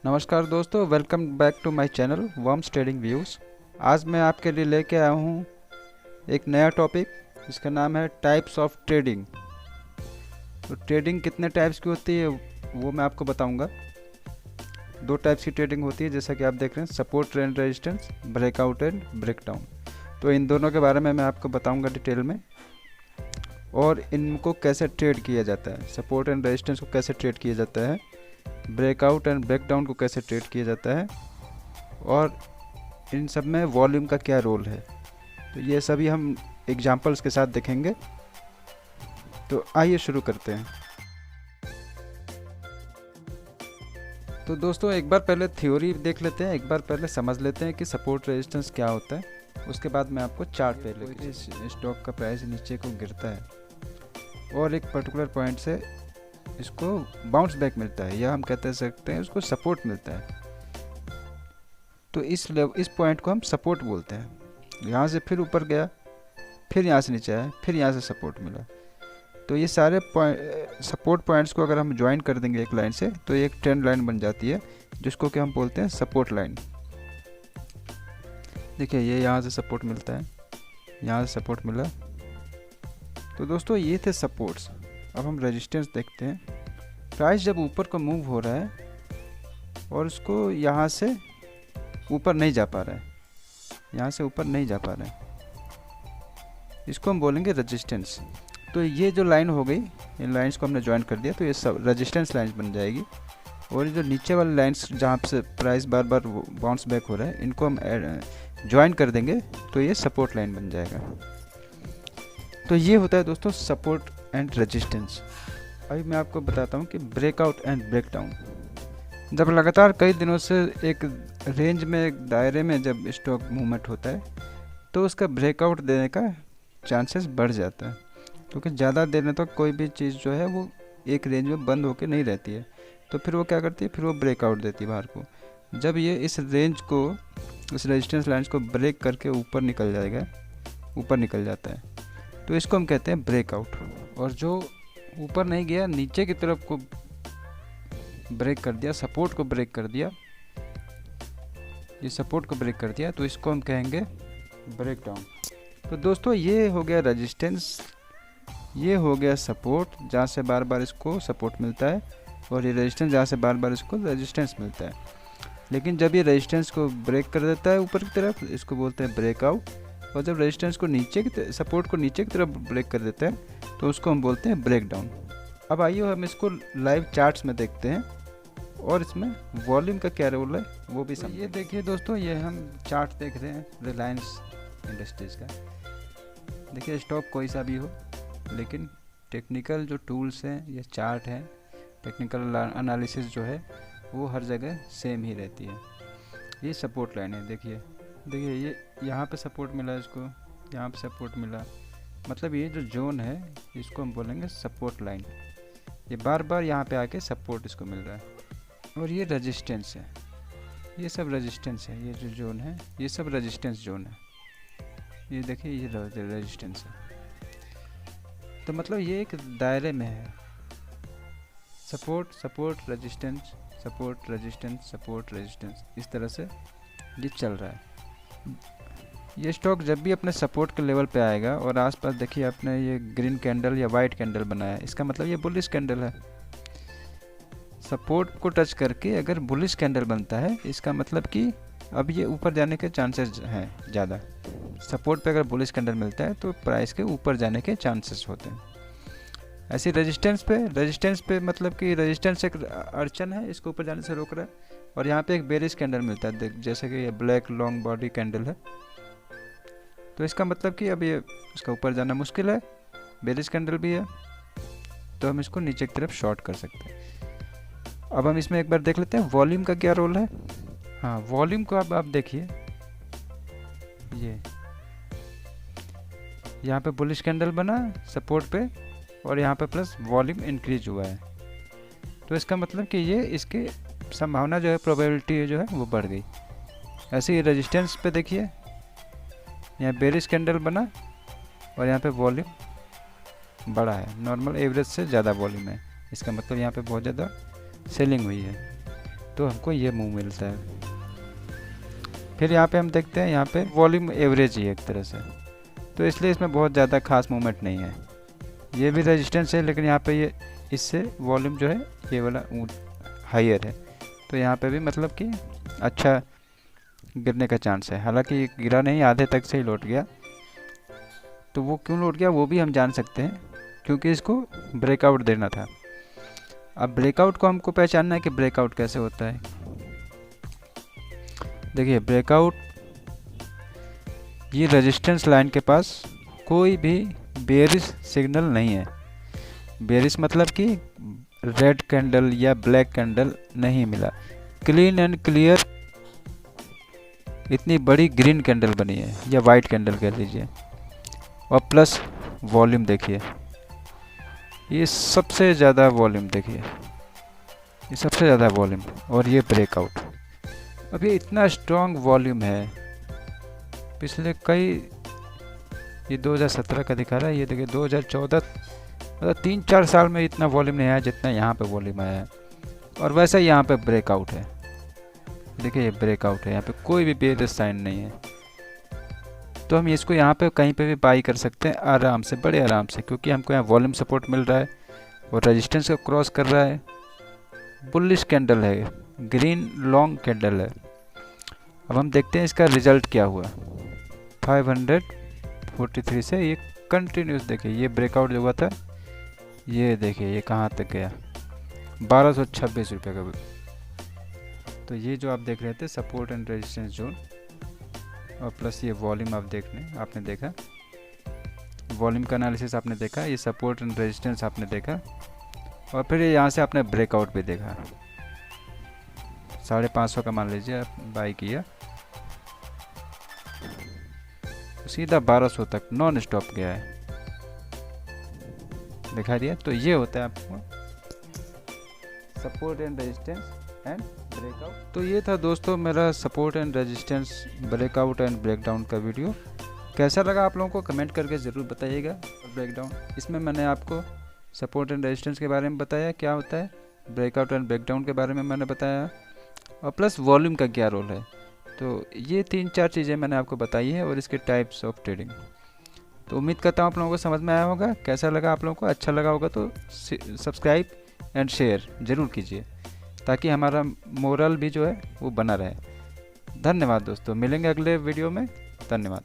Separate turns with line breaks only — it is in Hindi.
नमस्कार दोस्तों, welcome back to my channel Worms Trading Views. आज मैं आपके लिए लेके आया हूँ एक नया टॉपिक जिसका नाम है टाइप्स ऑफ ट्रेडिंग। तो ट्रेडिंग कितने टाइप्स की होती है वो मैं आपको बताऊंगा। दो टाइप्स की ट्रेडिंग होती है, जैसा कि आप देख रहे हैं, support and resistance, breakout and breakdown. तो इन दोनों के बारे में मैं आपको बताऊँगा डिटेल में, और इनको कैसे ट्रेड किया जाता है, सपोर्ट एंड रेजिस्टेंस को कैसे ट्रेड किया जाता है, ब्रेकआउट एंड ब्रेकडाउन को कैसे ट्रेड किया जाता है, और इन सब में वॉल्यूम का क्या रोल है। तो ये सभी हम एग्जांपल्स के साथ देखेंगे। तो आइए शुरू करते हैं। तो दोस्तों, एक बार पहले थ्योरी देख लेते हैं, एक बार पहले समझ लेते हैं कि सपोर्ट रेजिस्टेंस क्या होता है। उसके बाद मैं आपको चार्ट पे लेके, इस स्टॉक का प्राइस नीचे को गिरता है और एक पर्टिकुलर पॉइंट से इसको बाउंस बैक मिलता है, या हम कहते सकते हैं उसको सपोर्ट मिलता है। तो इस पॉइंट को हम सपोर्ट बोलते हैं। यहाँ से फिर ऊपर गया, फिर यहाँ से नीचे आया, फिर यहाँ से सपोर्ट मिला। तो ये सारे सपोर्ट पॉइंट्स को अगर हम ज्वाइन कर देंगे एक लाइन से, तो एक ट्रेंड लाइन बन जाती है, जिसको कि हम बोलते हैं सपोर्ट लाइन। देखिए, ये यहाँ से सपोर्ट मिलता है, यहाँ से सपोर्ट मिला। तो दोस्तों, ये थे सपोर्ट्स। अब हम रेजिस्टेंस देखते हैं। प्राइस जब ऊपर को मूव हो रहा है और उसको यहाँ से ऊपर नहीं जा पा रहा है, यहाँ से ऊपर नहीं जा पा रहा है, इसको हम बोलेंगे रेजिस्टेंस। तो ये जो लाइन हो गई, इन लाइंस को हमने ज्वाइन कर दिया, तो ये सब रेजिस्टेंस लाइंस बन जाएगी। और ये जो नीचे वाली लाइंस जहाँ से प्राइस बार बार बाउंस बैक हो रहा है, इनको हम ज्वाइन कर देंगे, तो ये सपोर्ट लाइन बन जाएगा। तो ये होता है दोस्तों सपोर्ट एंड रेजिस्टेंस। अभी मैं आपको बताता हूँ कि ब्रेकआउट एंड ब्रेकडाउन। जब लगातार कई दिनों से एक रेंज में, एक दायरे में जब स्टॉक मूवमेंट होता है, तो उसका ब्रेकआउट देने का चांसेस बढ़ जाता है, क्योंकि ज़्यादा देर तक कोई भी चीज़ जो है वो एक रेंज में बंद होकर नहीं रहती है। तो फिर वो क्या करती है, फिर वो ब्रेकआउट देती है बाहर को। जब ये इस रेंज को, इस रेजिस्टेंस लाइन को ब्रेक करके ऊपर निकल जाएगा, ऊपर निकल जाता है, तो इसको हम कहते हैं ब्रेकआउट। और जो ऊपर नहीं गया, नीचे की तरफ को ब्रेक कर दिया, सपोर्ट को ब्रेक कर दिया, ये सपोर्ट को ब्रेक कर दिया, तो इसको हम कहेंगे ब्रेकडाउन। तो दोस्तों, ये हो गया रेजिस्टेंस, ये हो गया सपोर्ट जहाँ से बार बार इसको सपोर्ट मिलता है, और ये रेजिस्टेंस जहाँ से बार बार इसको रेजिस्टेंस मिलता है। लेकिन जब ये रेजिस्टेंस को ब्रेक कर देता है ऊपर की तरफ, इसको बोलते हैं ब्रेकआउट। और जब रेजिस्टेंस को नीचे की, सपोर्ट को नीचे की तरफ ब्रेक कर देता है, तो उसको हम बोलते हैं ब्रेकडाउन। अब आइए हम इसको लाइव चार्ट्स में देखते हैं, और इसमें वॉल्यूम का क्या रोल है वो भी समझें। ये देखिए दोस्तों, ये हम चार्ट देख रहे हैं रिलायंस इंडस्ट्रीज़ का। देखिए, स्टॉक कोई सा भी हो, लेकिन टेक्निकल जो टूल्स हैं, ये चार्ट है, टेक्निकल एनालिसिस जो है वो हर जगह सेम ही रहती है। ये सपोर्ट लाइन है, देखिए ये यहाँ पे सपोर्ट मिला, इसको यहाँ पे सपोर्ट मिला, मतलब ये जो जोन है इसको हम बोलेंगे सपोर्ट लाइन। ये बार बार यहाँ पे आके सपोर्ट इसको मिल रहा है। और ये रेजिस्टेंस है, ये सब रेजिस्टेंस है, ये जो जोन है ये सब रेजिस्टेंस जोन है। ये देखिए, ये रेजिस्टेंस है। तो मतलब ये एक दायरे में है, support support resistance, support resistance, support resistance, इस तरह से ये चल रहा है। ये स्टॉक जब भी अपने सपोर्ट के लेवल पे आएगा, और आसपास देखिए आपने ये ग्रीन कैंडल या वाइट कैंडल बनाया, इसका मतलब ये बुलिश कैंडल है। सपोर्ट को टच करके अगर बुलिश कैंडल बनता है, इसका मतलब कि अब ये ऊपर जाने के चांसेस हैं ज़्यादा। सपोर्ट पे अगर बुलिश कैंडल मिलता है तो प्राइस के ऊपर जाने के चांसेस होते हैं। ऐसे रेजिस्टेंस पे मतलब कि रेजिस्टेंस एक अड़चन है, इसको ऊपर जाने से रोक रहा है। और यहाँ पे एक बेरिश कैंडल मिलता है, जैसे कि ये ब्लैक लॉन्ग बॉडी कैंडल है, तो इसका मतलब कि अब ये इसका ऊपर जाना मुश्किल है, बेरिश कैंडल भी है, तो हम इसको नीचे की तरफ शॉर्ट कर सकते हैं। अब हम इसमें एक बार देख लेते हैं वॉल्यूम का क्या रोल है। हाँ, वॉल्यूम को अब आप देखिए, ये यहाँ पे बुलिश कैंडल बना सपोर्ट पे, और यहाँ पे प्लस वॉल्यूम इंक्रीज हुआ है, तो इसका मतलब कि ये इसकी संभावना जो है, प्रोबेबिलिटी जो है वो बढ़ गई। ऐसे ही रेजिस्टेंस पे देखिए, यहाँ बेरिश कैंडल बना और यहाँ पे वॉल्यूम बढ़ा है, नॉर्मल एवरेज से ज़्यादा वॉल्यूम है, इसका मतलब यहाँ पे बहुत ज़्यादा सेलिंग हुई है। तो हमको ये मूव मिलता है। फिर यहाँ पे हम देखते हैं, यहाँ पे वॉल्यूम एवरेज ही है एक तरह से, तो इसलिए इसमें बहुत ज़्यादा खास मूवमेंट नहीं है। ये भी रेजिस्टेंस है, लेकिन यहाँ पे ये इससे वॉल्यूम जो है ये वाला हाइयर है, तो यहाँ पे भी मतलब कि अच्छा गिरने का चांस है। हालांकि गिरा नहीं, आधे तक से ही लौट गया। तो वो क्यों लौट गया वो भी हम जान सकते हैं, क्योंकि इसको ब्रेकआउट देना था। अब ब्रेकआउट को हमको पहचानना है कि ब्रेकआउट कैसे होता है। देखिए ब्रेकआउट, ये रेजिस्टेंस लाइन के पास कोई भी बेयरिश सिग्नल नहीं है। बेयरिश मतलब कि रेड कैंडल या ब्लैक कैंडल नहीं मिला, क्लीन एंड क्लियर इतनी बड़ी ग्रीन कैंडल बनी है, या वाइट कैंडल कह लीजिए। और प्लस वॉल्यूम देखिए, ये सबसे ज़्यादा वॉल्यूम देखिए, ये सबसे ज़्यादा वॉल्यूम, और ये ब्रेकआउट। अब ये इतना स्ट्रॉन्ग वॉल्यूम है, पिछले कई, ये 2017 का दिखा रहा है, ये देखिए 2014, मतलब 3-4 साल में इतना वॉल्यूम नहीं आया जितना यहाँ पे वॉल्यूम आया है। और वैसा ही यहाँ पे ब्रेकआउट है, देखिए ये ब्रेकआउट है, यहाँ पे कोई भी बेयरिश साइन नहीं है। तो हम इसको यहाँ पे कहीं पे भी बाई कर सकते हैं आराम से, बड़े आराम से, क्योंकि हमको यहाँ वॉल्यूम सपोर्ट मिल रहा है और रेजिस्टेंस को क्रॉस कर रहा है। बुलिश कैंडल है, ग्रीन लॉन्ग कैंडल है। अब हम देखते हैं इसका रिजल्ट क्या हुआ। 543 से ये कंटिन्यूस, देखिए ये ब्रेकआउट जो हुआ था, ये देखिए ये कहाँ तक गया, 1226 रुपये का। तो ये जो आप देख रहे थे सपोर्ट एंड रेजिस्टेंस जोन, और प्लस ये वॉल्यूम आपने देखा, वॉल्यूम का एनालिसिस आपने देखा, ये सपोर्ट एंड रेजिस्टेंस आपने देखा, और फिर यहाँ से आपने ब्रेकआउट भी देखा। 550 का मान लीजिए आप बाई किया, सीधा 1200 तक नॉन स्टॉप गया है, दिखा दिया। तो ये होता है आपको support and resistance and breakout. तो ये था दोस्तों मेरा support and resistance, breakout and breakdown का वीडियो। कैसा लगा आप लोगों को कमेंट करके ज़रूर बताइएगा। ब्रेकडाउन, इसमें मैंने आपको सपोर्ट एंड रेजिस्टेंस के बारे में बताया क्या होता है, ब्रेकआउट एंड ब्रेकडाउन के बारे में मैंने बताया, और प्लस वॉल्यूम का क्या रोल है। तो ये 3-4 चीज़ें मैंने आपको बताई है, और इसके टाइप्स ऑफ ट्रेडिंग। तो उम्मीद करता हूँ आप लोगों को समझ में आया होगा। कैसा लगा आप लोगों को, अच्छा लगा होगा तो सब्सक्राइब एंड शेयर ज़रूर कीजिए, ताकि हमारा मोरल भी जो है वो बना रहे। धन्यवाद दोस्तों, मिलेंगे अगले वीडियो में। धन्यवाद।